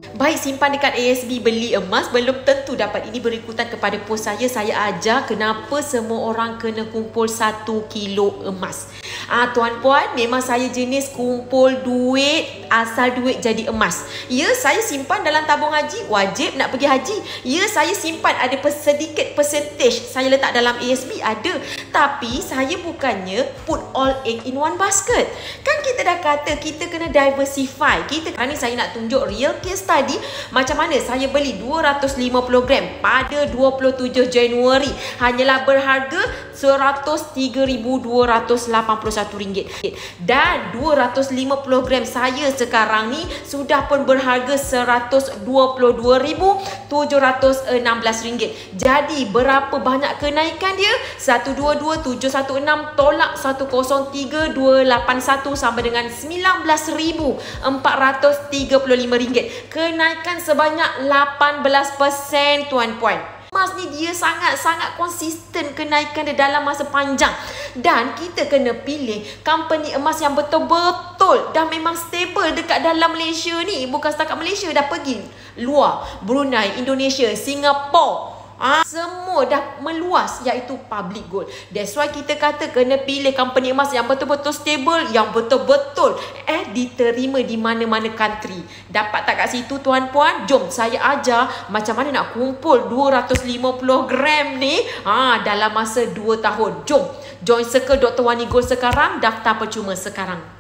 Baik simpan dekat ASB, beli emas belum tentu dapat. Ini berikutan kepada post saya ajar kenapa semua orang kena kumpul 1 kilo emas. Tuan-puan, memang saya jenis kumpul duit, asal duit jadi emas. Ya, saya simpan dalam tabung haji, wajib nak pergi haji. Ya, saya simpan ada sedikit percentage saya letak dalam ASB, ada. Tapi saya bukannya put all egg in one basket. Kan kita dah kata kita kena diversify. Ni saya nak tunjuk real case tadi macam mana saya beli 250 gram pada 27 Januari hanyalah berharga RM103,281 dan 250 gram saya sekarang ni sudah pun berharga RM122,716. Jadi berapa banyak kenaikan dia? 122,716 tolak 103,281 sama dengan RM19,435. Kenaikan sebanyak 18%, tuan-puan. Emas ni dia sangat-sangat konsisten kenaikan dia dalam masa panjang. Dan kita kena pilih company emas yang betul-betul dah memang stable dekat dalam Malaysia ni. Bukan setakat Malaysia, dah pergi luar, Brunei, Indonesia, Singapura. Semua dah meluas, iaitu public gold. That's why kita kata kena pilih company emas yang betul-betul stable, yang betul-betul diterima di mana-mana country. Dapat tak kat situ, tuan-puan? Jom saya ajar macam mana nak kumpul 250 gram ni dalam masa 2 tahun. Jom join circle Dr. Wani Gold sekarang, daftar percuma sekarang.